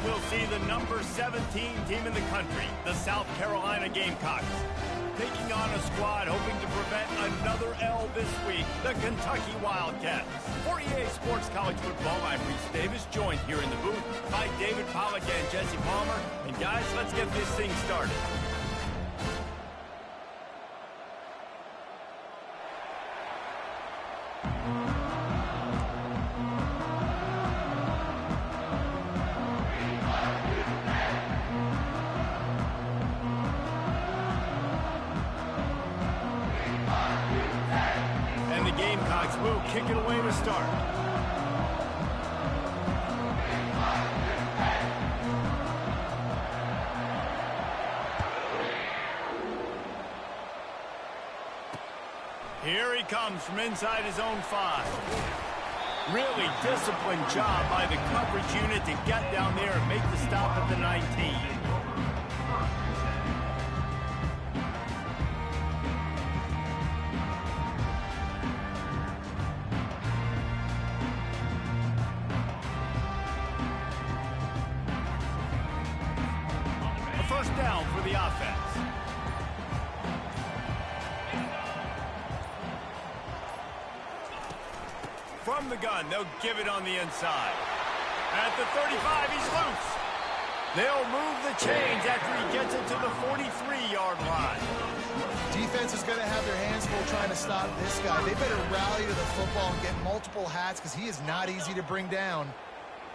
we'll see the number 17 team in the country, the South Carolina Gamecocks, taking on a squad hoping to prevent another L this week, the Kentucky Wildcats. For EA Sports College Football, I'm Reese Davis, joined here in the booth by David Pollack and Jesse Palmer. And guys, let's get this thing started. And the Gamecocks will kick it away to start. Here he comes from inside his own 5. Really disciplined job by the coverage unit to get down there and make the stop at the 19. A first down for the offense. From the gun, they'll give it on the inside. At the 35, he's loose. They'll move the chains after he gets it to the 43-yard line. Defense is going to have their hands full trying to stop this guy. They better rally to the football and get multiple hats because he is not easy to bring down.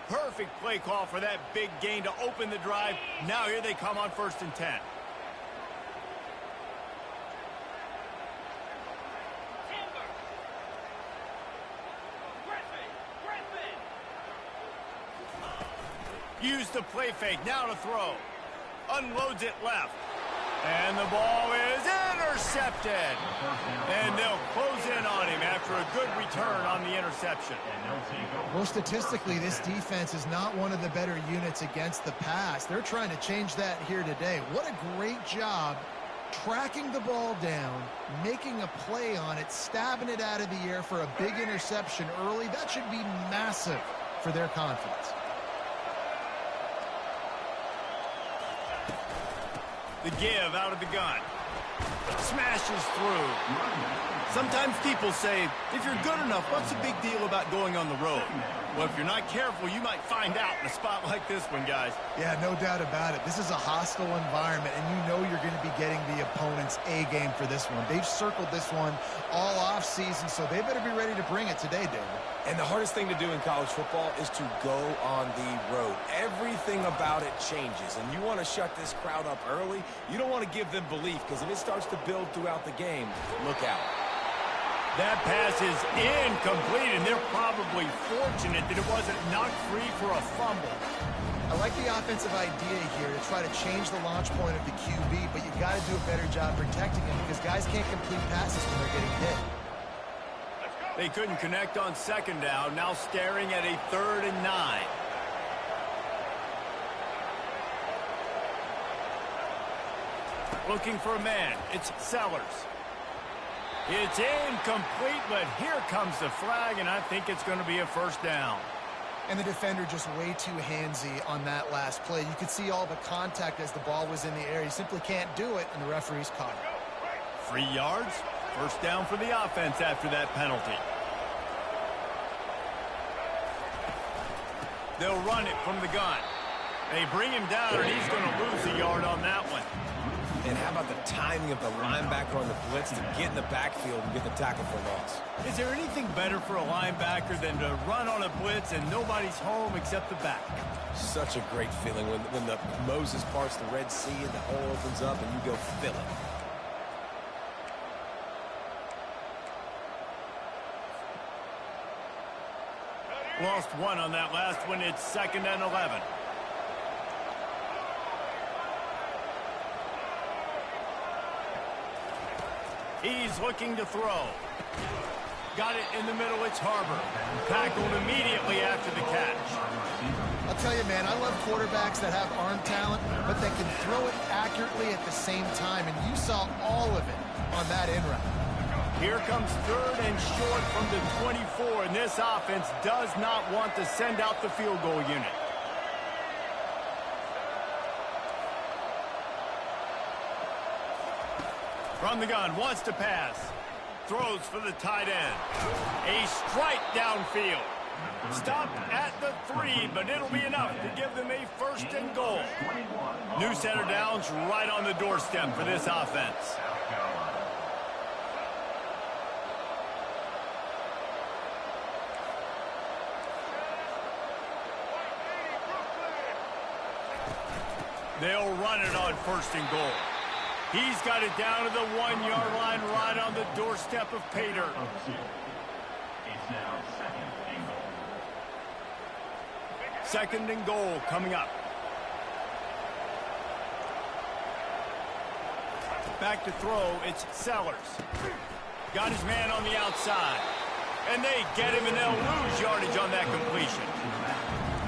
Perfect play call for that big gain to open the drive. Now here they come on 1st and 10. Use the play fake, now to throw. Unloads it left. And the ball is intercepted. And they'll close in on him after a good return on the interception. Well, statistically, this defense is not one of the better units against the pass. They're trying to change that here today. What a great job tracking the ball down, making a play on it, stabbing it out of the air for a big interception early. That should be massive for their confidence. The give out of the gun. Smashes through. Sometimes people say, if you're good enough, what's the big deal about going on the road? Well, if you're not careful, you might find out in a spot like this one, guys. Yeah, no doubt about it. This is a hostile environment, and you know you're going to be getting the opponent's A game for this one. They've circled this one all offseason, so they better be ready to bring it today, David. And the hardest thing to do in college football is to go on the road. Everything about it changes, and you want to shut this crowd up early. You don't want to give them belief, because if it starts to build throughout the game, look out. That pass is incomplete, and they're probably fortunate that it wasn't knocked free for a fumble. I like the offensive idea here to try to change the launch point of the QB, but you got to do a better job protecting him because guys can't complete passes when they're getting hit. They couldn't connect on 2nd down, now staring at a 3rd and 9. Looking for a man. It's Sellers. It's incomplete, but here comes the flag, and I think it's going to be a first down. And the defender just way too handsy on that last play. You could see all the contact as the ball was in the air. He simply can't do it, and the referee's caught it. 3 yards. First down for the offense after that penalty. They'll run it from the gun. They bring him down, and he's going to lose a yard on that one. And how about the timing of the linebacker on the blitz to get in the backfield and get the tackle for loss? Is there anything better for a linebacker than to run on a blitz and nobody's home except the back? Such a great feeling when the Moses parts the Red Sea and the hole opens up and you go fill it. Lost one on that last one. It's 2nd and 11. He's looking to throw. Got it in the middle. It's Harbor. Tackled immediately after the catch. I'll tell you, man, I love quarterbacks that have arm talent, but that can throw it accurately at the same time, and you saw all of it on that in route. Here comes 3rd and short from the 24, and this offense does not want to send out the field goal unit. From the gun, wants to pass. Throws for the tight end. A strike downfield. Stopped at the 3, but it'll be enough to give them a 1st and goal. New set of downs right on the doorstep for this offense. They'll run it on 1st and goal. He's got it down to the 1-yard line right on the doorstep of pay dirt. It's now 2nd and goal. 2nd and goal coming up. Back to throw, it's Sellers. Got his man on the outside. And they get him, and they'll lose yardage on that completion.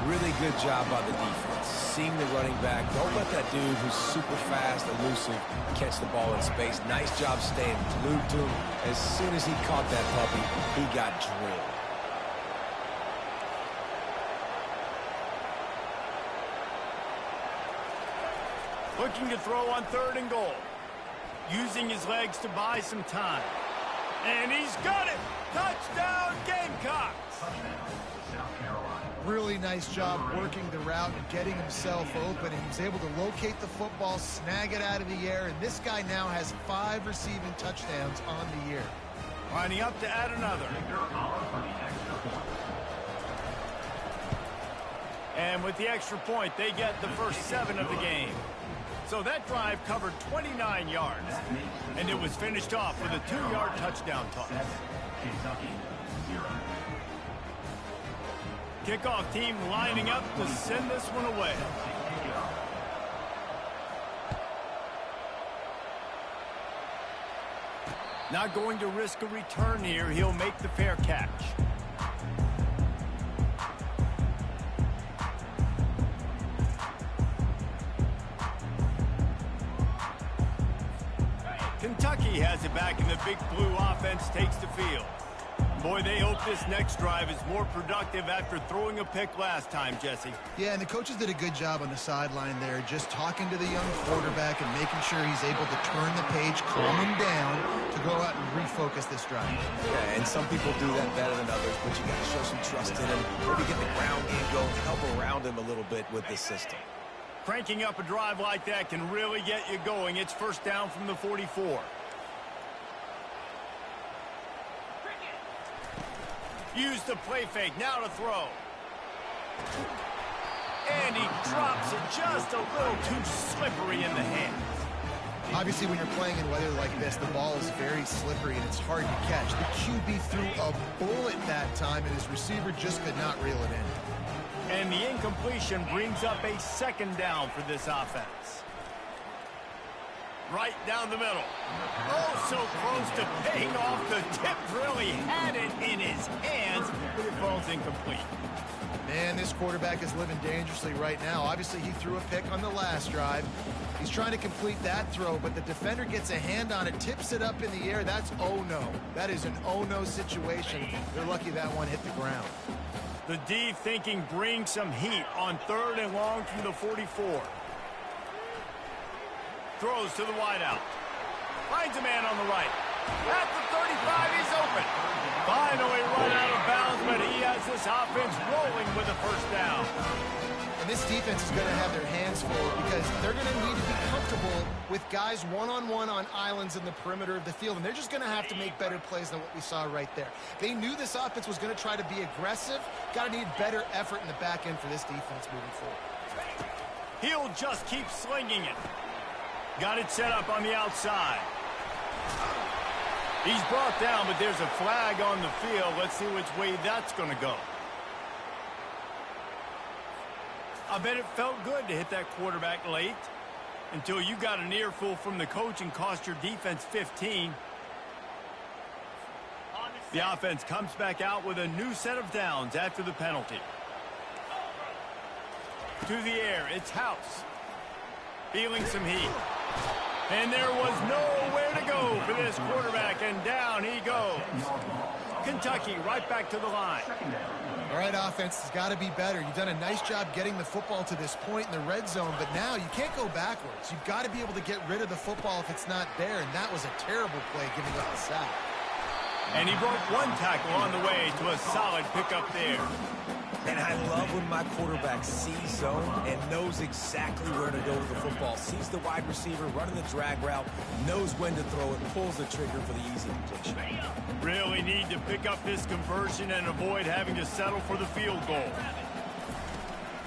Really good job by the defense. Seeing the running back. Don't let that dude who's super fast, elusive, catch the ball in space. Nice job staying glued to him. As soon as he caught that puppy, he got drilled. Looking to throw on 3rd and goal. Using his legs to buy some time. And he's got it! Touchdown, Gamecocks! Really nice job working the route and getting himself open, and he was able to locate the football, snag it out of the air, and this guy now has 5 receiving touchdowns on the year. Lining up to add another. And with the extra point, they get the first 7 of the game. So that drive covered 29 yards, and it was finished off with a 2-yard touchdown toss. Kentucky 0. Kickoff team lining up to send this one away. Not going to risk a return here. He'll make the fair catch. Kentucky has it back, and the Big Blue offense takes the field. Boy, they hope this next drive is more productive after throwing a pick last time, Jesse. Yeah, and the coaches did a good job on the sideline there, just talking to the young quarterback and making sure he's able to turn the page, calm him down to go out and refocus this drive. Yeah, and some people do that better than others, but you got to show some trust in him. Maybe get the ground game going, help around him a little bit with this system. Cranking up a drive like that can really get you going. It's 1st down from the 44. Use the play fake, now to throw. And he drops it just a little too slippery in the hands. Obviously, when you're playing in weather like this, the ball is very slippery and it's hard to catch. The QB threw a bullet that time, and his receiver just could not reel it in. And the incompletion brings up a 2nd down for this offense. Right down the middle. Oh, so close to paying off. The tip really had it in his hands, but it falls incomplete. Man, this quarterback is living dangerously right now. Obviously, he threw a pick on the last drive. He's trying to complete that throw, but the defender gets a hand on it, tips it up in the air. That's oh-no. That is an oh-no situation. They're lucky that one hit the ground. The D thinking bring some heat on 3rd and long from the 44. Throws to the wideout. Finds a man on the right. At the 35, he's open. Finally run out of bounds, but he has this offense rolling with a 1st down. And this defense is going to have their hands full because they're going to need to be comfortable with guys one-on-one on islands in the perimeter of the field, and they're just going to have to make better plays than what we saw right there. They knew this offense was going to try to be aggressive. Got to need better effort in the back end for this defense moving forward. He'll just keep slinging it. Got it set up on the outside. He's brought down, but there's a flag on the field. Let's see which way that's going to go. I bet it felt good to hit that quarterback late until you got an earful from the coach and cost your defense 15. The offense comes back out with a new set of downs after the penalty. To the air, it's House. Feeling some heat. And there was nowhere to go for this quarterback, and down he goes. Kentucky right back to the line. All right, offense has got to be better. You've done a nice job getting the football to this point in the red zone, but now you can't go backwards. You've got to be able to get rid of the football if it's not there, and that was a terrible play giving up the sack. And he broke one tackle on the way to a solid pickup there. And I love when my quarterback sees zone and knows exactly where to go with the football. Sees the wide receiver running the drag route, knows when to throw it, pulls the trigger for the easy completion. Really need to pick up this conversion and avoid having to settle for the field goal.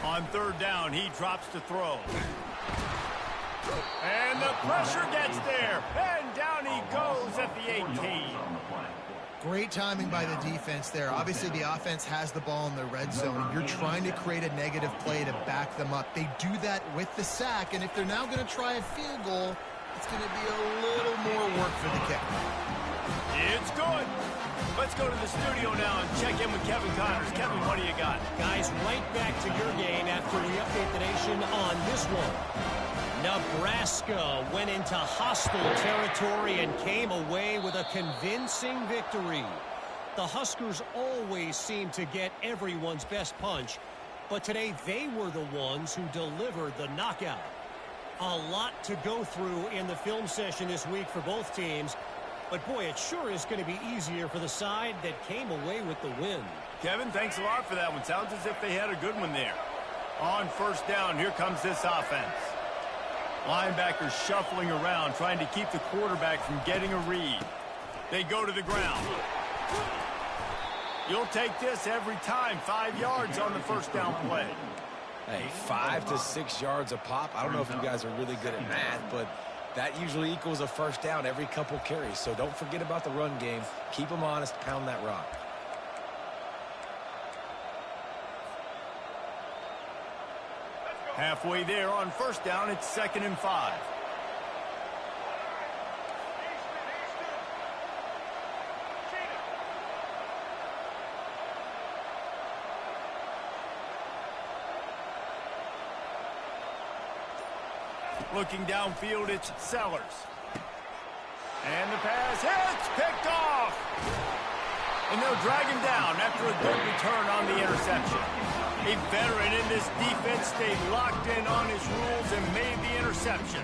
On third down, he drops to throw. And the pressure gets there. And down he goes at the 18. Great timing by the defense there. Obviously, the offense has the ball in the red zone. You're trying to create a negative play to back them up. They do that with the sack, and if they're now going to try a field goal, it's going to be a little more work for the kick. It's good. Let's go to the studio now and check in with Kevin Connors. Kevin, what do you got? Guys, right back to your game after we update the nation on this one. Nebraska went into hostile territory and came away with a convincing victory. The Huskers always seem to get everyone's best punch, but today they were the ones who delivered the knockout. A lot to go through in the film session this week for both teams, but boy, it sure is going to be easier for the side that came away with the win. Kevin, thanks a lot for that one. Sounds as if they had a good one there. On first down, here comes this offense. Linebackers shuffling around, trying to keep the quarterback from getting a read. They go to the ground. You'll take this every time. 5 yards on the first down play. Hey, 5 to 6 yards a pop. I don't know if you guys are really good at math, but that usually equals a first down every couple carries. So don't forget about the run game. Keep them honest. Pound that rock. Halfway there on first down, it's 2nd and 5. Looking downfield, it's Sellers. And the pass hits, picked off. And they'll drag him down after a good return on the interception. A veteran in this defense stayed locked in on his rules and made the interception.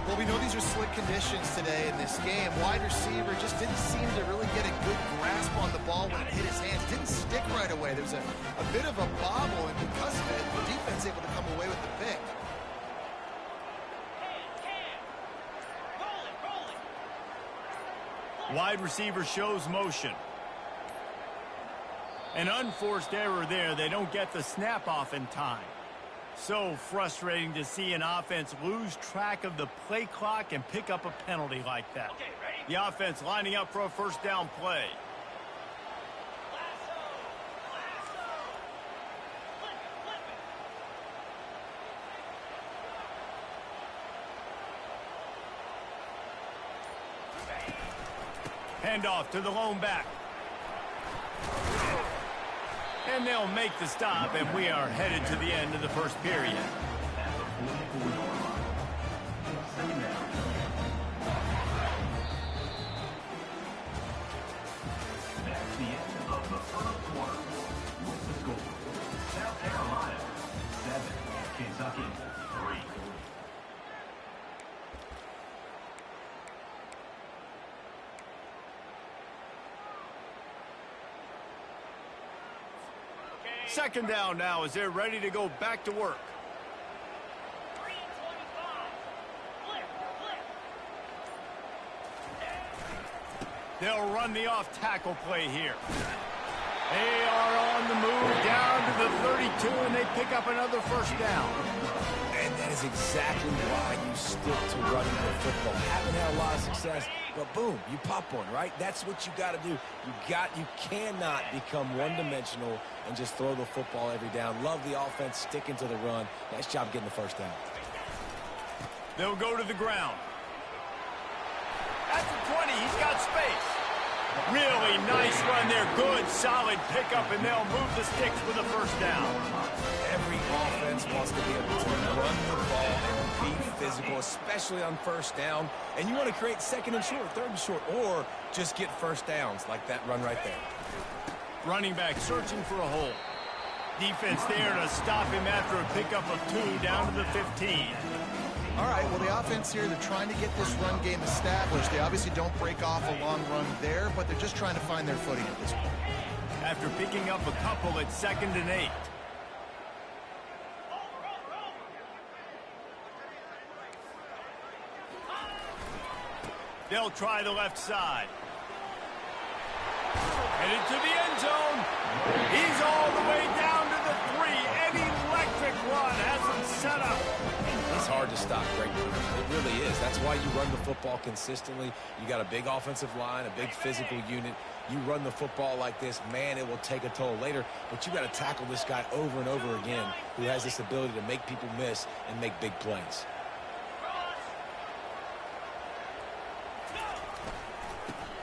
Well, we know these are slick conditions today in this game. Wide receiver just didn't seem to really get a good grasp on the ball when it hit his hands. Didn't stick right away. There was a bit of a bobble, and because of it, the defense able to come away with the pick. Wide receiver shows motion. An unforced error there. They don't get the snap off in time. So frustrating to see an offense lose track of the play clock and pick up a penalty like that. The offense lining up for a first down play. Handoff to the lone back. And they'll make the stop, and we are headed to the end of the first period. That's the end of the first quarter. With the score, South Carolina 7, Kentucky 3. Second down now as they're ready to go back to work. They'll run the off-tackle play here. They are on the move down to the 32, and they pick up another first down. And that is exactly why you stick to running the football. Haven't had a lot of success, but boom, you pop one, right? That's what you got to do. You cannot become one-dimensional and just throw the football every down. Love the offense, sticking to the run. Nice job getting the first down. They'll go to the ground. At the 20, he's got space. Really nice run there. Good, solid pickup, and they'll move the sticks with a first down. Every offense wants to be able to run the ball and be physical, especially on first down. And you want to create second and short, third and short, or just get first downs like that run right there. Running back searching for a hole. Defense there to stop him after a pickup of 2 down to the 15. All right, well, the offense here, they're trying to get this run game established. They obviously don't break off a long run there, but they're just trying to find their footing at this point. After picking up a couple at 2nd and 8. They'll try the left side. Headed to the end zone. He's all the way down to the 3. An electric run has him set up. It's hard to stop great runners. It really is. That's why you run the football consistently. You got a big offensive line, a big physical unit. You run the football like this, man, it will take a toll later. But you got to tackle this guy over and over again who has this ability to make people miss and make big plays.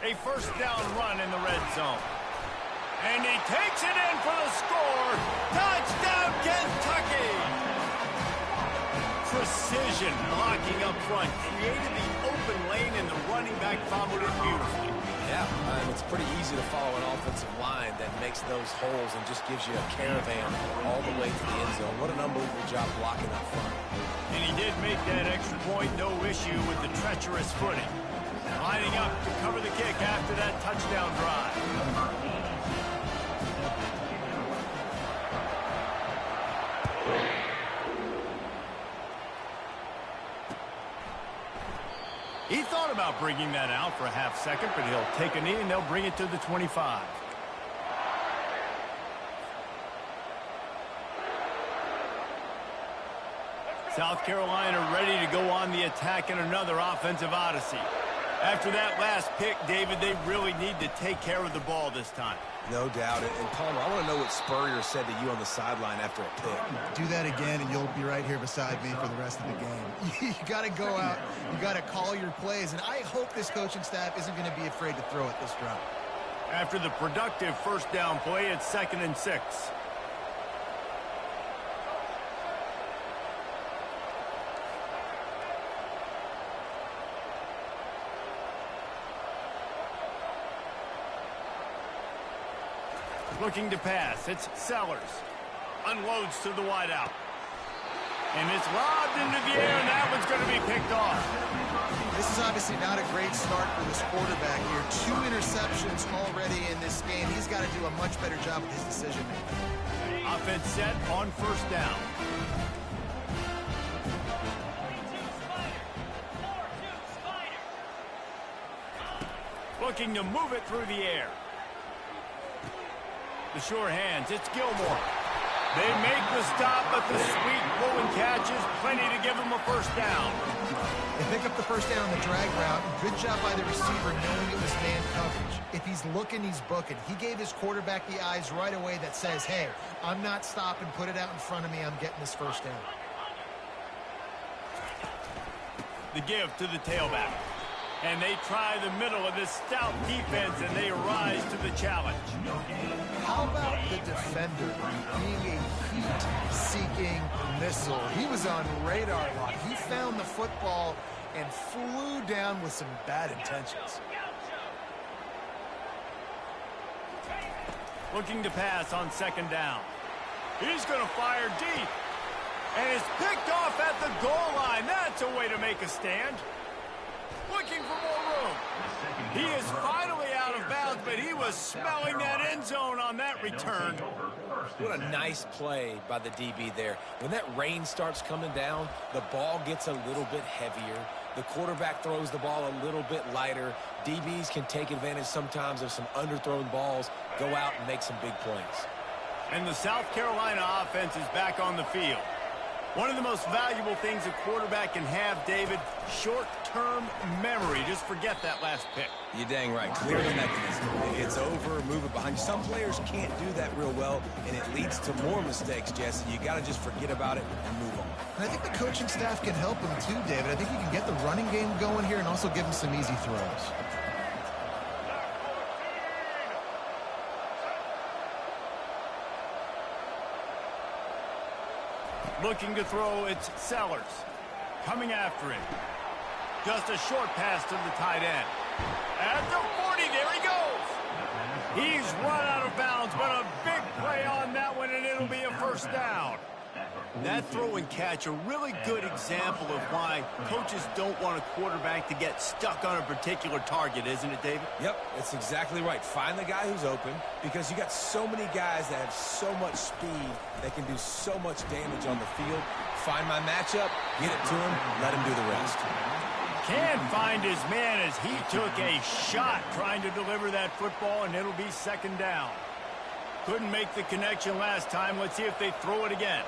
A first down run in the red zone. And he takes it in for the score. Touchdown, Kentucky! Precision blocking up front. Created the open lane, and the running back followed it beautifully. Yeah, it's pretty easy to follow an offensive line that makes those holes and just gives you a caravan all the way to the end zone. What an unbelievable job blocking up front. And he did make that extra point, no issue with the treacherous footing. Lining up to cover the kick after that touchdown drive. He thought about bringing that out for a half second, but he'll take a knee and they'll bring it to the 25. South Carolina ready to go on the attack in another offensive odyssey. After that last pick, David, they really need to take care of the ball this time. No doubt. And Palmer, I want to know what Spurrier said to you on the sideline after a pick. Do that again, and you'll be right here beside me for the rest of the game. You got to go out. You got to call your plays, and I hope this coaching staff isn't going to be afraid to throw it this drive. After the productive first down play, it's 2nd and 6. Looking to pass. It's Sellers. Unloads to the wideout. And it's lobbed into the air, and that one's going to be picked off. This is obviously not a great start for this quarterback here. 2 interceptions already in this game. He's got to do a much better job with his decision-making. Offense set on first down. Looking to move it through the air. The sure hands, it's Gilmore. They make the stop, but the sweet pull and catch is plenty to give them a first down. They pick up the first down on the drag route. Good job by the receiver knowing it was man coverage. If he's looking, he's booking. He gave his quarterback the eyes right away that says, hey, I'm not stopping, put it out in front of me, I'm getting this first down. The give to the tailback. And they try the middle of this stout defense, and they rise to the challenge. How about the defender being a heat-seeking missile? He was on radar lock. He found the football and flew down with some bad intentions. Looking to pass on 2nd down. He's going to fire deep. And it's picked off at the goal line. That's a way to make a stand. Looking for more room. He is finally out of bounds, but he was smelling that end zone on that return. What a nice play by the DB there. When that rain starts coming down, the ball gets a little bit heavier. The quarterback throws the ball a little bit lighter. DBs can take advantage sometimes of some underthrown balls, go out and make some big plays. And the South Carolina offense is back on the field. One of the most valuable things a quarterback can have, David, short-term memory. Just forget that last pick. You're dang right. Clear the mechanism. It's over, move it behind you. Some players can't do that real well, and it leads to more mistakes, Jesse. You got to just forget about it and move on. And I think the coaching staff can help him too, David. I think you can get the running game going here and also give him some easy throws. Looking to throw, it's Sellers. Coming after him. Just a short pass to the tight end. At the 40, there he goes. He's run out of bounds, but a big play on that one, and it'll be a first down. That throw and catch a really good example of why coaches don't want a quarterback to get stuck on a particular target, isn't it, David? Yep, that's exactly right. Find the guy who's open, because you got so many guys that have so much speed that can do so much damage on the field. Find my matchup, get it to him, let him do the rest. Can find his man as he took a shot trying to deliver that football, and it'll be second down. Couldn't make the connection last time. Let's see if they throw it again.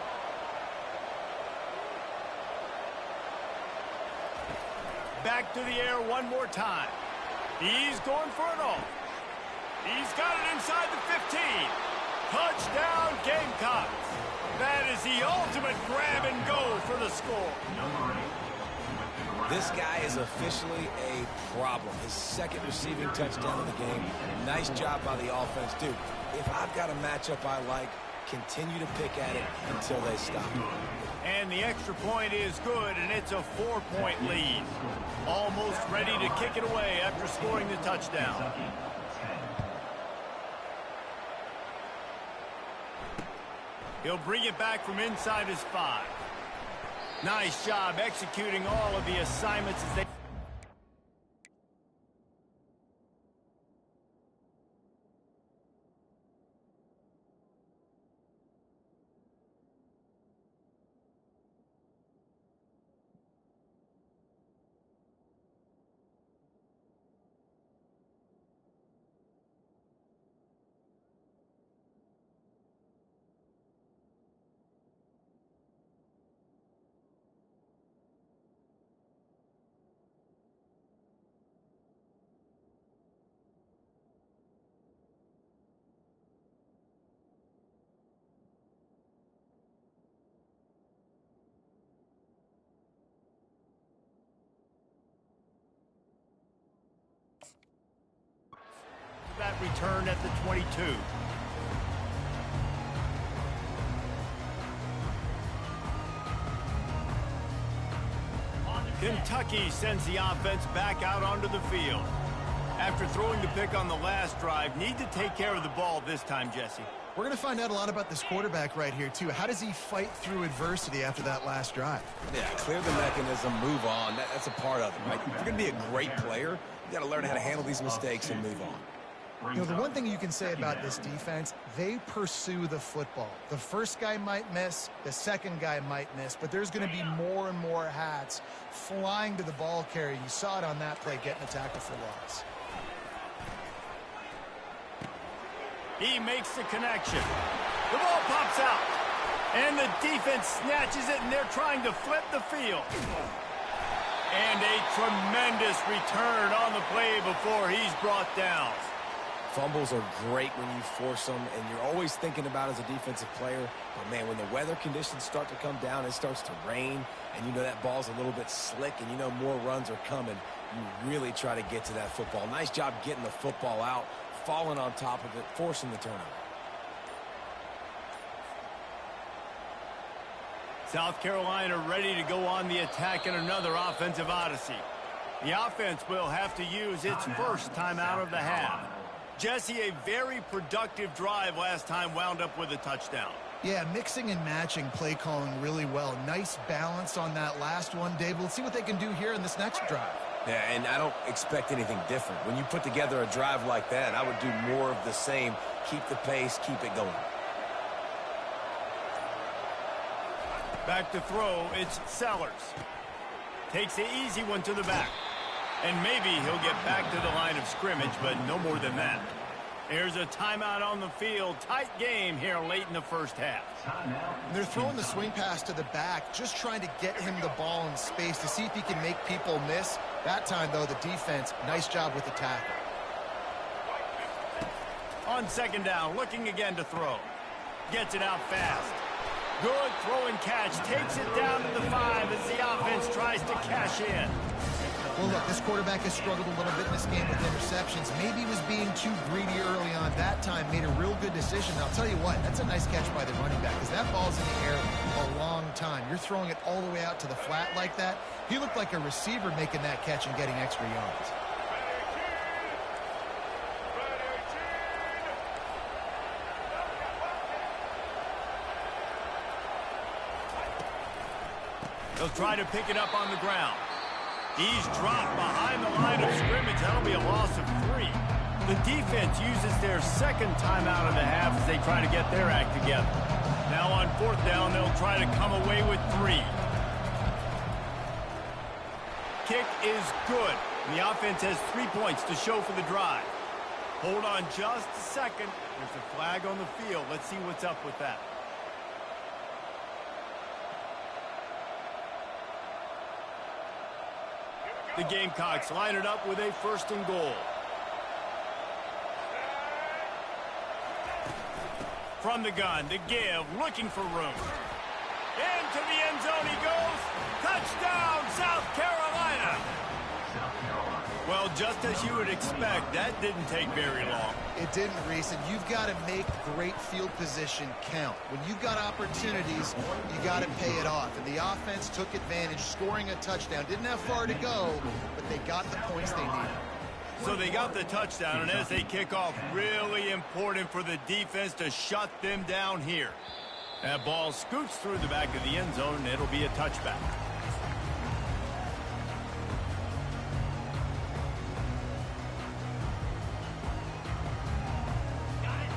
Back to the air one more time. He's going for it all. He's got it inside the 15. Touchdown, Gamecocks. That is the ultimate grab and go for the score. This guy is officially a problem. His second receiving touchdown of the game. Nice job by the offense, dude. If I've got a matchup I like, continue to pick at it until they stop. And the extra point is good, and it's a 4-point lead. Almost ready to kick it away after scoring the touchdown. He'll bring it back from inside his 5. Nice job executing all of the assignments as they... That return at the 22. Kentucky sends the offense back out onto the field. After throwing the pick on the last drive, need to take care of the ball this time, Jesse. We're going to find out a lot about this quarterback right here, too. How does he fight through adversity after that last drive? Yeah, clear the mechanism, move on. That's a part of it, right? If you're going to be a great player, you got to learn how to handle these mistakes and move on. You know, the one thing you can say about this defense, they pursue the football. The first guy might miss, the second guy might miss, but there's going to be more and more hats flying to the ball carrier. You saw it on that play, getting a tackle for loss. He makes the connection. The ball pops out, and the defense snatches it, and they're trying to flip the field. And a tremendous return on the play before he's brought down. Fumbles are great when you force them, and you're always thinking about as a defensive player, but man, when the weather conditions start to come down, it starts to rain, and you know that ball's a little bit slick, and you know more runs are coming, you really try to get to that football. Nice job getting the football out, falling on top of it, forcing the turnover. South Carolina ready to go on the attack in another offensive odyssey. The offense will have to use its first timeout of the half. Jesse, a very productive drive last time wound up with a touchdown. Yeah, mixing and matching play calling really well. Nice balance on that last one, Dave. Let's see what they can do here in this next drive. Yeah, and I don't expect anything different. When you put together a drive like that, I would do more of the same. Keep the pace, keep it going. Back to throw, it's Sellers. Takes the easy one to the back. And maybe he'll get back to the line of scrimmage, but no more than that. Here's a timeout on the field. Tight game here late in the first half. They're throwing the swing pass to the back, just trying to get him the ball in space to see if he can make people miss. That time, though, the defense, nice job with the tackle. On second down, looking again to throw. Gets it out fast. Good throw and catch. Takes it down to the 5 as the offense tries to cash in. Well, look, this quarterback has struggled a little bit in this game with interceptions. Maybe he was being too greedy early on. That time made a real good decision. I'll tell you what, that's a nice catch by the running back because that ball's in the air a long time. You're throwing it all the way out to the flat like that. He looked like a receiver making that catch and getting extra yards. They'll try to pick it up on the ground. He's dropped behind the line of scrimmage. That'll be a loss of 3. The defense uses their second timeout of the half as they try to get their act together. Now on 4th down, they'll try to come away with 3. Kick is good. The offense has 3 points to show for the drive. Hold on just a second. There's a flag on the field. Let's see what's up with that. The Gamecocks line it up with a 1st and goal. From the gun, to give, looking for room. Into the end zone he goes. Touchdown, South Carolina. Well, just as you would expect, that didn't take very long. It didn't, Reese, and you've got to make great field position count. When you've got opportunities, you got to pay it off. And the offense took advantage, scoring a touchdown. Didn't have far to go, but they got the points they needed. So they got the touchdown, and as they kick off, really important for the defense to shut them down here. That ball scoots through the back of the end zone, and it'll be a touchback.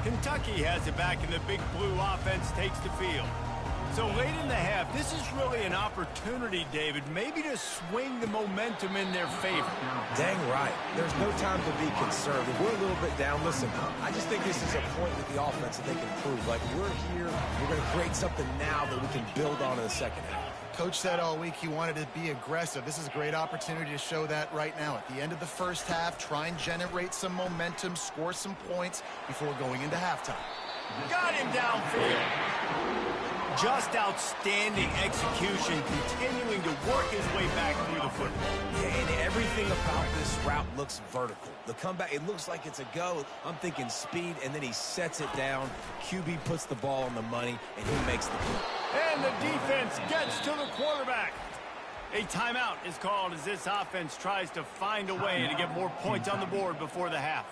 Kentucky has it back, and the Big Blue offense takes the field. So late in the half, this is really an opportunity, David, maybe to swing the momentum in their favor. Dang right. There's no time to be concerned. If we're a little bit down, listen, I just think this is a point with the offense that they can prove. Like, we're here, we're going to create something now that we can build on in the second half. Coach said all week he wanted to be aggressive. This is a great opportunity to show that right now. At the end of the first half, try and generate some momentum, score some points before going into halftime. Got him downfield. Just outstanding execution, continuing to work his way back through the football. Yeah, and everything about this route looks vertical. The comeback, it looks like it's a go. I'm thinking speed, and then he sets it down. QB puts the ball on the money, and he makes the play. And the defense gets to the quarterback. A timeout is called as this offense tries to find a way to get more points on the board before the half.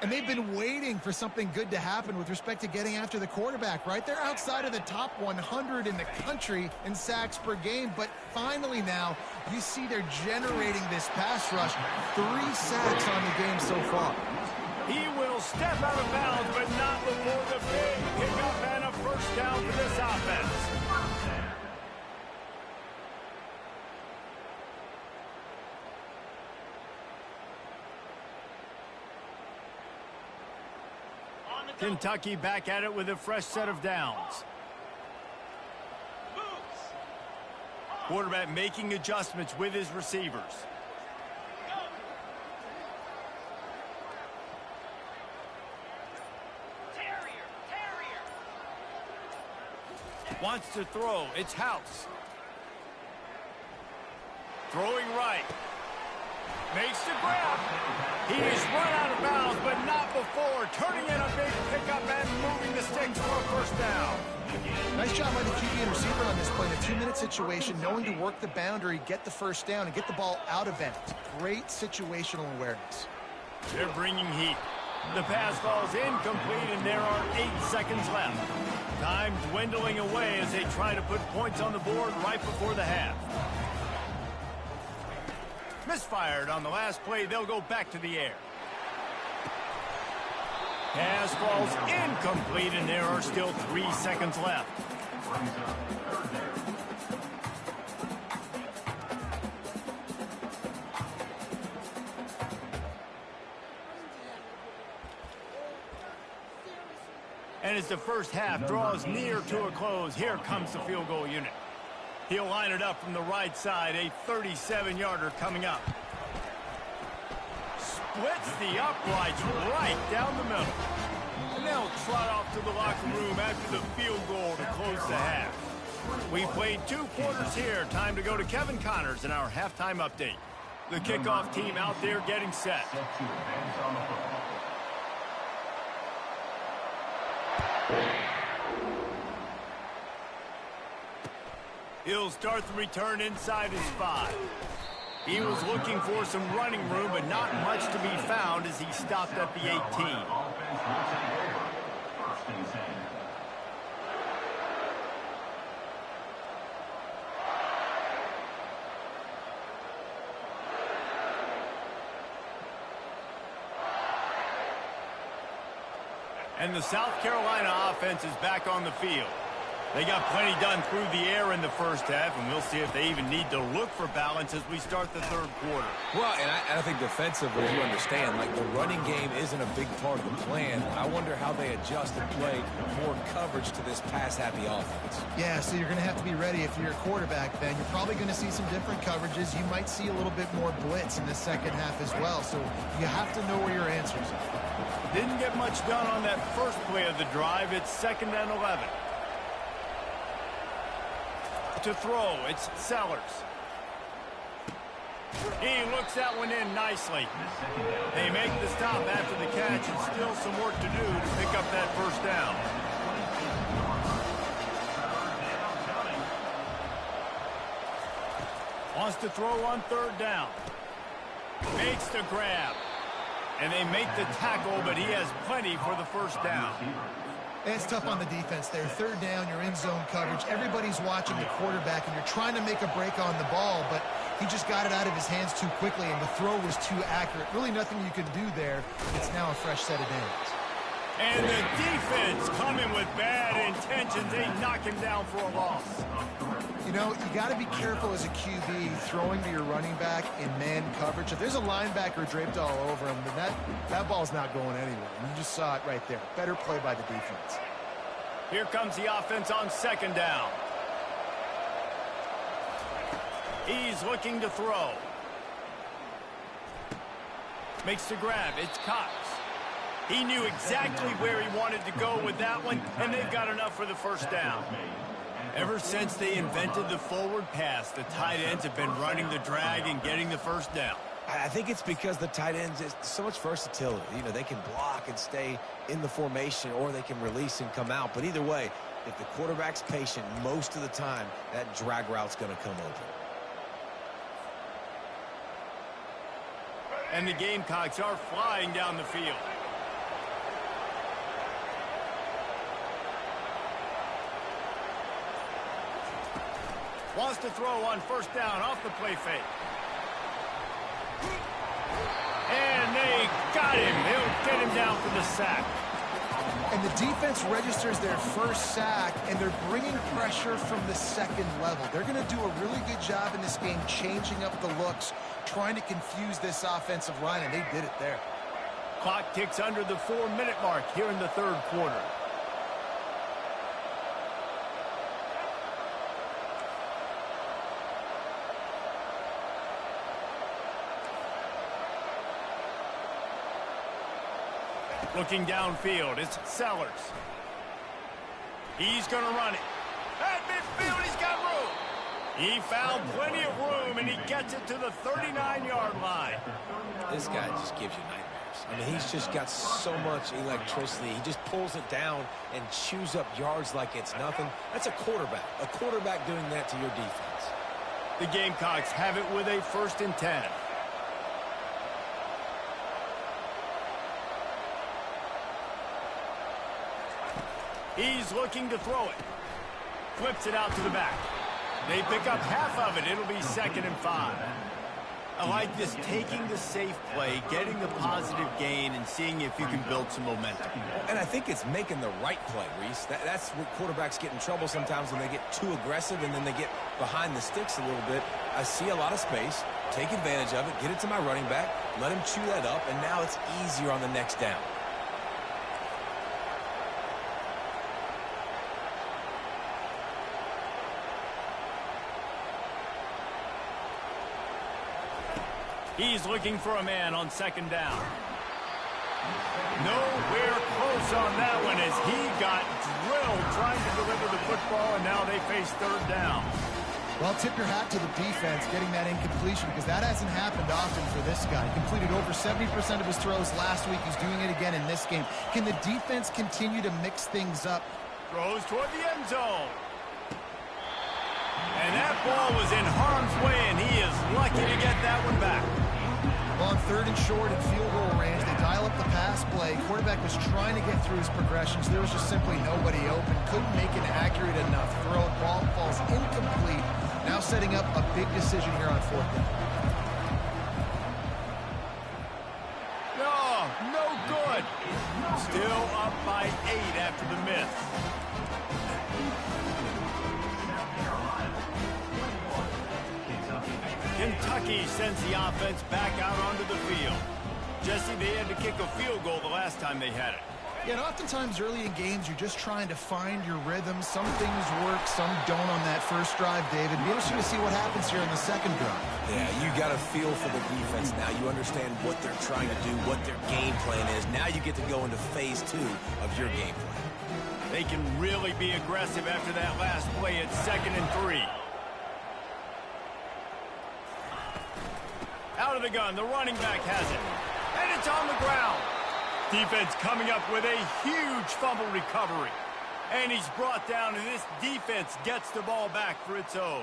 And they've been waiting for something good to happen with respect to getting after the quarterback, right? They're outside of the top 100 in the country in sacks per game, but finally now you see they're generating this pass rush. 3 sacks on the game so far. He will step out of bounds, but not before the big pickup and a 1st down for this offense. Kentucky back at it with a fresh set of downs. Quarterback making adjustments with his receivers. Wants to throw. It's House. Throwing right. Makes the grab. He is run out of bounds, but not before. Turning in a big pickup and moving the sticks for a 1st down. Nice job by the QB and receiver on this play. In a 2-minute situation, knowing to work the boundary, get the 1st down, and get the ball out of bounds. Great situational awareness. They're bringing heat. The pass falls incomplete, and there are 8 seconds left. Time dwindling away as they try to put points on the board right before the half. Misfired on the last play. They'll go back to the air. Pass falls incomplete, and there are still 3 seconds left. And as the first half draws near to a close, here comes the field goal unit. He'll line it up from the right side, a 37-yarder coming up. Splits the uprights right down the middle. And they'll trot off to the locker room after the field goal to close the half. We played 2 quarters here. Time to go to Kevin Connors in our halftime update. The kickoff team out there getting set. He'll start the return inside his 5. He was looking for some running room, but not much to be found as he stopped at the 18. And the South Carolina offense is back on the field. They got plenty done through the air in the first half, and we'll see if they even need to look for balance as we start the third quarter. Well, and I think defensively, you understand, like the running game isn't a big part of the plan. I wonder how they adjust and play more coverage to this pass-happy offense. Yeah, so you're going to have to be ready if you're a quarterback, Ben. You're probably going to see some different coverages. You might see a little bit more blitz in the second half as well, so you have to know where your answers are. Didn't get much done on that first play of the drive. It's 2nd and 11. To throw, it's Sellers. He looks that one in nicely. They make the stop after the catch, and still some work to do to pick up that first down. Wants to throw on 3rd down. Makes the grab. And they make the tackle, but he has plenty for the first down. It's tough on the defense there. 3rd down, you're in zone coverage. Everybody's watching the quarterback, and you're trying to make a break on the ball, but he just got it out of his hands too quickly, and the throw was too accurate. Really nothing you can do there. It's now a fresh set of downs. And the defense coming with bad intentions. They knock him down for a loss. You know, you got to be careful as a QB throwing to your running back in man coverage. If there's a linebacker draped all over him, then that ball's not going anywhere. You just saw it right there. Better play by the defense. Here comes the offense on 2nd down. He's looking to throw. Makes the grab. It's Cox. He knew exactly where he wanted to go with that one, and they've got enough for the first down. Ever since they invented the forward pass, the tight ends have been running the drag and getting the first down. I think it's because the tight ends, is so much versatility. You know, they can block and stay in the formation, or they can release and come out. But either way, if the quarterback's patient most of the time, that drag route's going to come open. And the Gamecocks are flying down the field. Wants to throw on 1st down off the play fake. And they got him. They'll get him down for the sack. And the defense registers their first sack, and they're bringing pressure from the 2nd level. They're going to do a really good job in this game changing up the looks, trying to confuse this offensive line, and they did it there. Clock ticks under the 4-minute mark here in the 3rd quarter. Looking downfield, it's Sellers. He's going to run it. At midfield, he's got room. He found plenty of room, and he gets it to the 39-yard line. This guy just gives you nightmares. I mean, he's just got so much electricity. He just pulls it down and chews up yards like it's nothing. That's a quarterback. A quarterback doing that to your defense. The Gamecocks have it with a 1st and 10. He's looking to throw it. Flips it out to the back. They pick up half of it. It'll be 2nd and 5. I like this, taking the safe play, getting the positive gain, and seeing if you can build some momentum. And I think it's making the right play, Reese. That's what quarterbacks get in trouble sometimes, when they get too aggressive and then they get behind the sticks a little bit. I see a lot of space, take advantage of it, get it to my running back, let him chew that up, and now it's easier on the next down. He's looking for a man on 2nd down. Nowhere close on that one as he got drilled trying to deliver the football, and now they face 3rd down. Well, tip your hat to the defense getting that incompletion, because that hasn't happened often for this guy. He completed over 70% of his throws last week. He's doing it again in this game. Can the defense continue to mix things up? Throws toward the end zone. And that ball was in harm's way, and he is lucky to get that one back. Well, on 3rd and short and field goal range, they dial up the pass play. Quarterback was trying to get through his progressions. There was just simply nobody open. Couldn't make an accurate enough throw. Ball falls incomplete. Now setting up a big decision here on 4th down. No good. Still up by 8 after the miss. Kentucky sends the offense back out onto the field. Jesse, they had to kick a field goal the last time they had it. Yeah, and oftentimes early in games, you're just trying to find your rhythm. Some things work, some don't on that first drive, David. Be interesting to see what happens here in the second drive. Yeah, you got a feel for the defense now. You understand what they're trying to do, what their game plan is. Now you get to go into phase 2 of your game plan. They can really be aggressive after that last play at 2nd and 3. Out of the gun, the running back has it. And it's on the ground. Defense coming up with a huge fumble recovery. And he's brought down, and this defense gets the ball back for its own.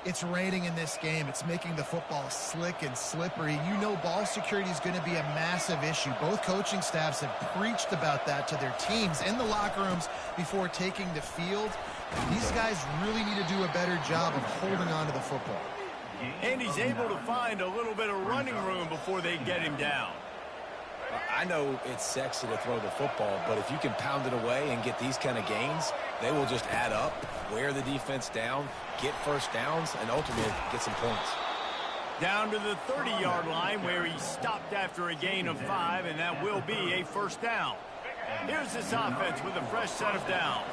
It's raining in this game. It's making the football slick and slippery. You know ball security is going to be a massive issue. Both coaching staffs have preached about that to their teams in the locker rooms before taking the field. These guys really need to do a better job of holding on to the football. And he's able to find a little bit of running room before they get him down. I know it's sexy to throw the football, but if you can pound it away and get these kind of gains, they will just add up, wear the defense down, get first downs, and ultimately get some points. Down to the 30-yard line where he stopped after a gain of 5, and that will be a first down. Here's this offense with a fresh set of downs.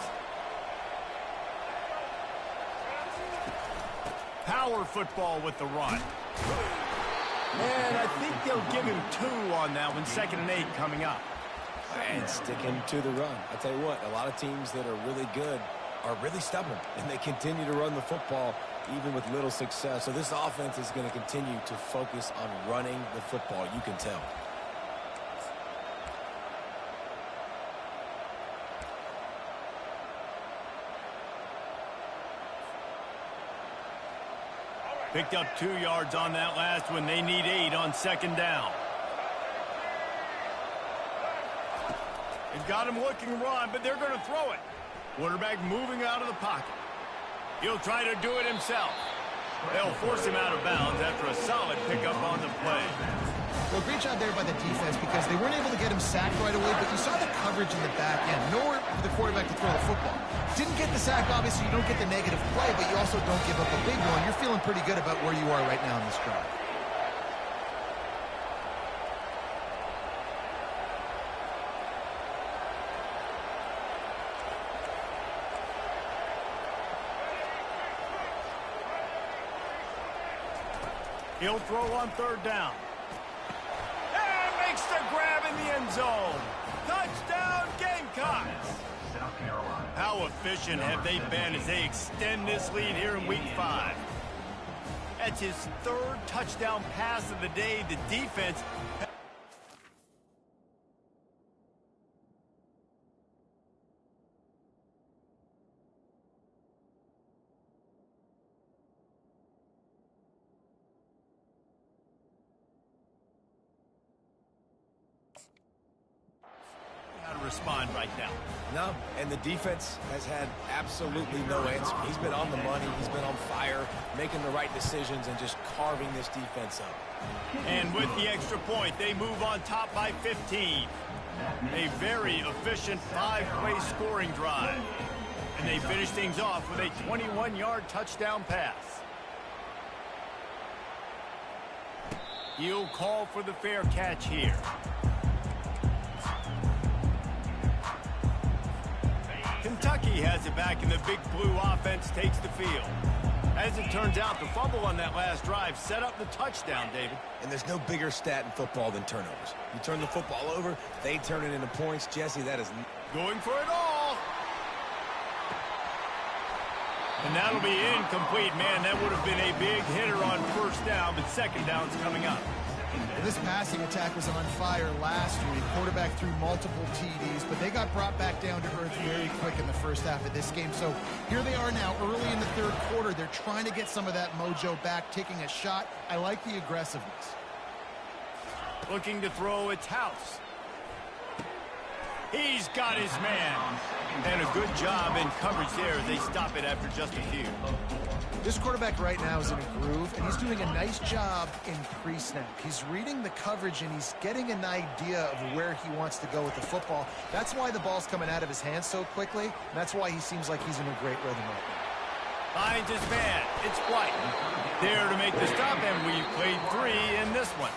Power football with the run. And I think they'll give him 2 on that one. 2nd and 8 coming up. And sticking to the run. I tell you what, a lot of teams that are really good are really stubborn, and they continue to run the football even with little success. So this offense is going to continue to focus on running the football. You can tell. Picked up 2 yards on that last one. They need 8 on 2nd down. They've got him looking run, but they're going to throw it. Quarterback moving out of the pocket. He'll try to do it himself. They'll force him out of bounds after a solid pickup on the play. Well, great job there by the defense because they weren't able to get him sacked right away, but you saw the coverage in the back end. Nowhere for the quarterback to throw the football. Didn't get the sack, obviously. You don't get the negative play, but you also don't give up a big one. You're feeling pretty good about where you are right now in this drive. He'll throw on 3rd down. And makes the grab in the end zone. Touchdown, Gamecocks. How efficient have they been as they extend this lead here in Week 5? That's his 3rd touchdown pass of the day. The defense... respond right now. No, and the defense has had absolutely no answer. He's been on the money. He's been on fire, making the right decisions and just carving this defense up. And with the extra point, they move on top by 15. A very efficient 5-play scoring drive. And they finish things off with a 21-yard touchdown pass. He'll call for the fair catch here. Kentucky has it back, and the Big Blue offense takes the field. As it turns out, the fumble on that last drive set up the touchdown, David. And there's no bigger stat in football than turnovers. You turn the football over, they turn it into points. Jesse, that is... Going for it all. And that'll be incomplete. Man, that would have been a big hitter on 1st down, but 2nd down's coming up. Well, this passing attack was on fire last week. Quarterback threw multiple TDs, but they got brought back down to earth very quick in the first half of this game. So here they are now early in the 3rd quarter. They're trying to get some of that mojo back, taking a shot. I like the aggressiveness. Looking to throw, it's House. He's got his man. And a good job in coverage there as they stop it after just a few. This quarterback right now is in a groove, and he's doing a nice job in pre-snap. He's reading the coverage, and he's getting an idea of where he wants to go with the football. That's why the ball's coming out of his hands so quickly, and that's why he seems like he's in a great rhythm right now. Finds his man. It's White. There to make the stop, and we've played 3 in this one.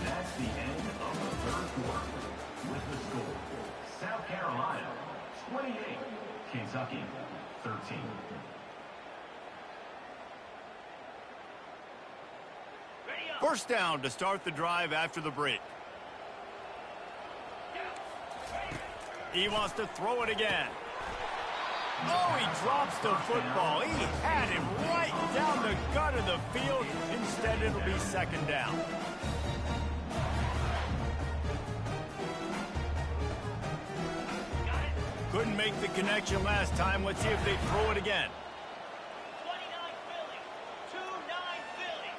That's the end of the third quarter. With the score, South Carolina 28, Kentucky 13. First down to start the drive after the break. He wants to throw it again. Oh, he drops the football. He had him right down the gut of the field. Instead, it'll be second down. Couldn't make the connection last time. Let's see if they throw it again. 29 Philly. 2-9 Philly.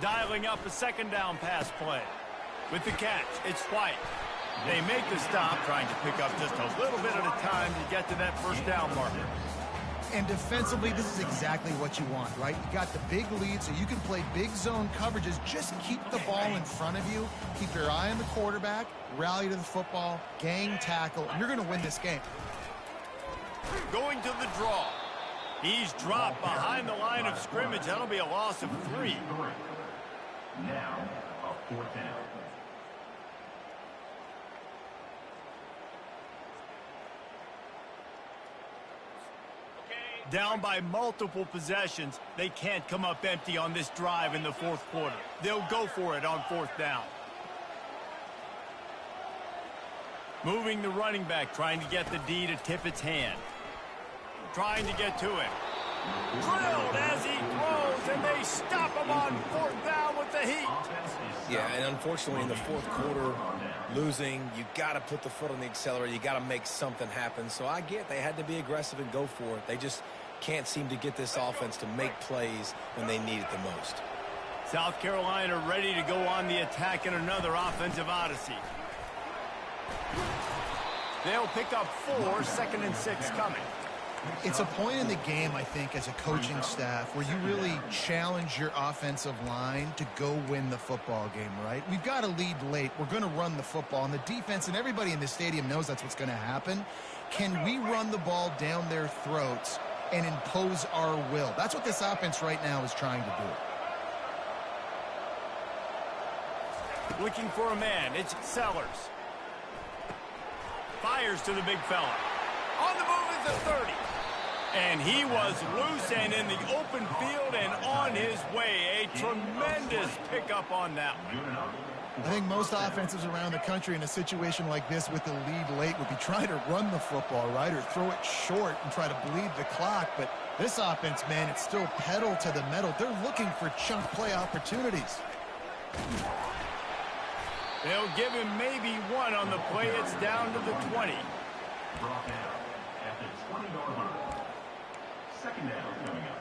Dialing up a second down pass play. With the catch, it's White. They make the stop, trying to pick up just a little bit at a time to get to that first down marker. And defensively, this is exactly what you want, right? You got the big lead, so you can play big zone coverages. Just keep the ball in front of you. Keep your eye on the quarterback, rally to the football, gang tackle, and you're going to win this game. Going to the draw. He's dropped behind the line of scrimmage. That'll be a loss of 3. Now, a fourth down. Down by multiple possessions, they can't come up empty on this drive in the fourth quarter. They'll go for it on fourth down. Moving the running back, trying to get the D to tip its hand. Trying to get to him. Drilled as he throws, and they stop him on fourth down with the heat. Yeah, and unfortunately in the fourth quarter, losing, you got to put the foot on the accelerator. You got to make something happen. So I get they had to be aggressive and go for it. They just can't seem to get this offense to make plays when they need it the most. South Carolina ready to go on the attack in another offensive odyssey. They'll pick up 4, 2nd and 6 coming. It's a point in the game, I think, as a coaching staff where you really challenge your offensive line to go win the football game, right? We've got to lead late. We're going to run the football. And the defense and everybody in the stadium knows that's what's going to happen. Can we run the ball down their throats and impose our will? That's what this offense right now is trying to do. Looking for a man. It's Sellers. Fires to the big fella. On the move is the 30. And he was loose and in the open field and on his way. A tremendous pickup on that one. I think most offenses around the country in a situation like this with the lead late would be trying to run the football, right, or throw it short and try to bleed the clock. But this offense, man, it's still pedal to the metal. They're looking for chunk play opportunities. They'll give him maybe 1 on the play. It's down to the 20. Brought down at the 20-yard line. Second down coming up.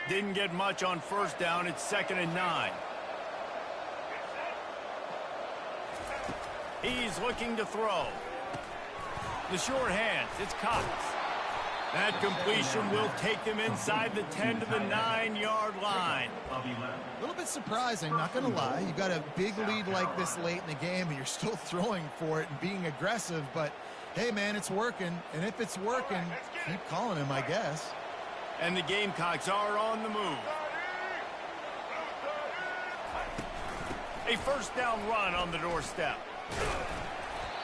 Didn't get much on first down. It's 2nd and 9. He's looking to throw. The short hands. It's Cox. That completion will take them inside the 10 to the 9-yard line. A little bit surprising, not going to lie. You've got a big lead like this late in the game, and you're still throwing for it and being aggressive. But, hey, man, it's working. And if it's working, keep calling him, I guess. And the Gamecocks are on the move. A first down run on the doorstep.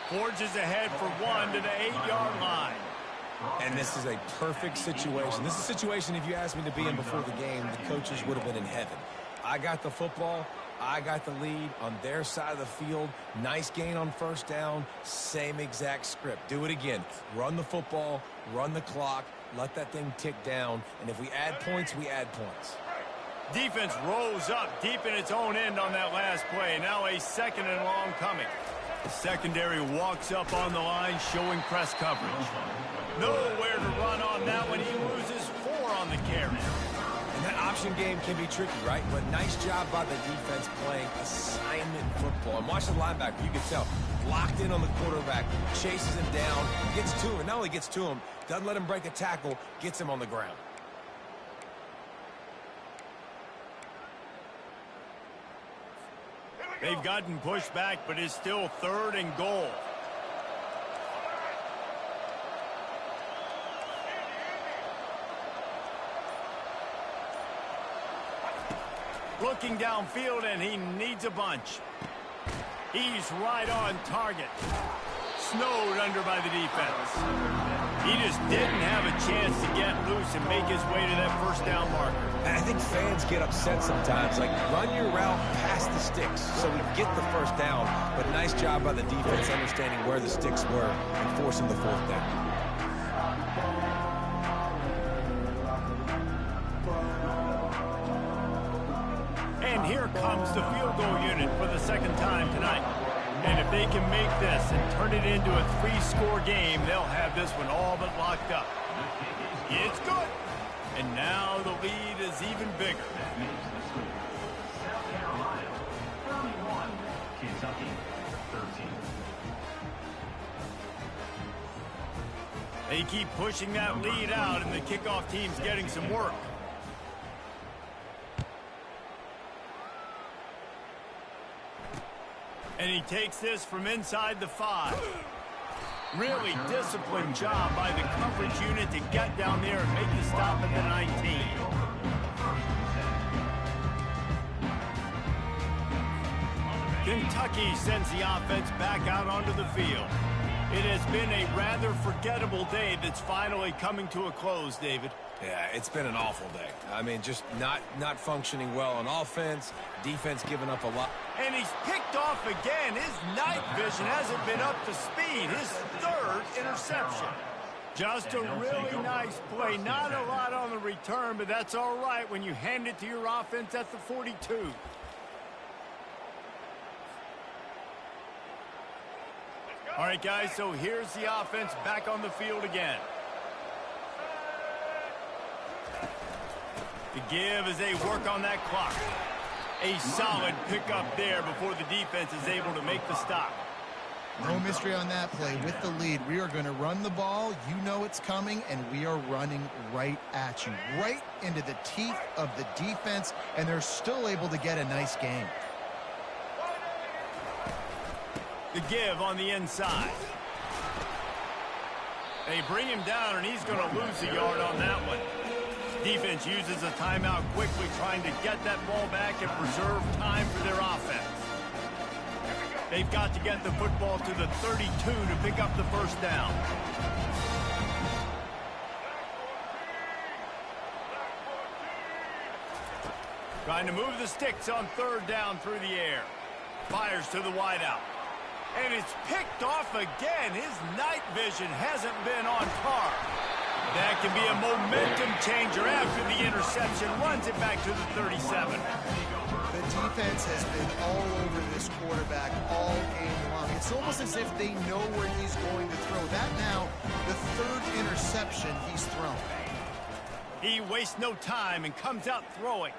Forges ahead for 1 to the 8-yard line. And this is a perfect situation. This is a situation, if you asked me to be in before the game, the coaches would have been in heaven. I got the football. I got the lead on their side of the field. Nice gain on first down. Same exact script. Do it again. Run the football. Run the clock. Let that thing tick down. And if we add points, we add points. Defense rolls up deep in its own end on that last play. Now a 2nd and long coming. The secondary walks up on the line, showing press coverage. Nowhere to run on that one. He interception game can be tricky, right? But nice job by the defense playing assignment football. And watch the linebacker. You can tell. Locked in on the quarterback. Chases him down. Gets to him. And not only gets to him, doesn't let him break a tackle. Gets him on the ground. They've gotten pushed back, but it's still 3rd and goal. Looking downfield, and he needs a bunch. He's right on target. Snowed under by the defense. He just didn't have a chance to get loose and make his way to that first down marker. And I think fans get upset sometimes. Like, run your route past the sticks so we get the first down. But nice job by the defense understanding where the sticks were and forcing the 4th down. And here comes the field goal unit for the 2nd time tonight. And if they can make this and turn it into a 3-score game, they'll have this one all but locked up. It's good. And now the lead is even bigger. South Carolina, 31. Kentucky, 13. They keep pushing that lead out, and the kickoff team's getting some work. And he takes this from inside the 5. Really disciplined job by the coverage unit to get down there and make the stop at the 19. Kentucky sends the offense back out onto the field. It has been a rather forgettable day that's finally coming to a close, David. Yeah, it's been an awful day. I mean, just not functioning well on offense, defense giving up a lot. And he's picked off again. His night vision hasn't been up to speed. His 3rd interception. Just a really nice play. Not a lot on the return, but that's all right when you hand it to your offense at the 42. All right, guys, so here's the offense back on the field again. The give as they work on that clock. A solid pickup there before the defense is able to make the stop. No mystery on that play. With the lead, we are going to run the ball. You know it's coming, and we are running right at you, right into the teeth of the defense, and they're still able to get a nice game. The give on the inside. They bring him down, and he's going to lose a yard on that one. Defense uses a timeout quickly, trying to get that ball back and preserve time for their offense. They've got to get the football to the 32 to pick up the first down. Trying to move the sticks on 3rd down through the air. Fires to the wideout. And it's picked off again. His night vision hasn't been on par. That can be a momentum changer after the interception. Runs it back to the 37. The defense has been all over this quarterback all game long. It's almost as if they know where he's going to throw. That now, the 3rd interception he's thrown. He wastes no time and comes out throwing.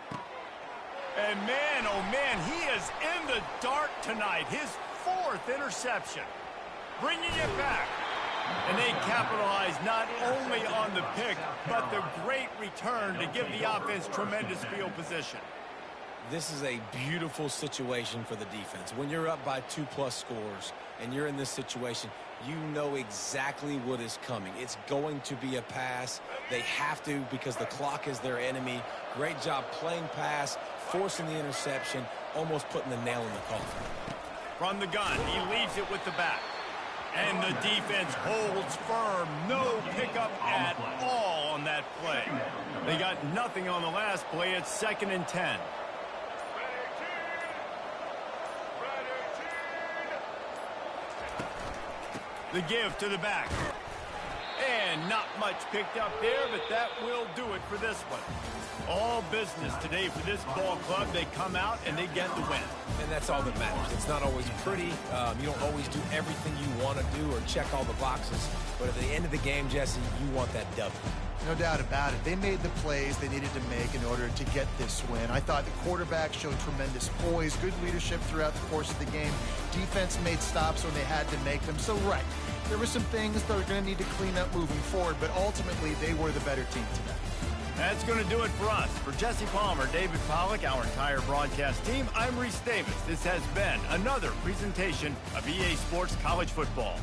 And man, oh man, he is in the dark tonight. His 4th interception. Bringing it back. And they capitalize not only on the pick, but the great return to give the offense tremendous field position. This is a beautiful situation for the defense. When you're up by 2+ scores and you're in this situation, you know exactly what is coming. It's going to be a pass. They have to because the clock is their enemy. Great job playing pass, forcing the interception, almost putting the nail in the coffin. From the gun, he leaves it with the back. And the defense holds firm. No pickup at all on that play. They got nothing on the last play. It's 2nd and 10. The give to the back. And not much picked up there, but that will do it for this one. All business today for this ball club. They come out and they get the win. And that's all that matters. It's not always pretty. You don't always do everything you want to do or check all the boxes. But at the end of the game, Jesse, you want that W. No doubt about it. They made the plays they needed to make in order to get this win. I thought the quarterback showed tremendous poise, good leadership throughout the course of the game. Defense made stops when they had to make them. So, right, there were some things that are going to need to clean up moving forward, but ultimately they were the better team today. That's going to do it for us. For Jesse Palmer, David Pollack, our entire broadcast team, I'm Reese Davis. This has been another presentation of EA Sports College Football.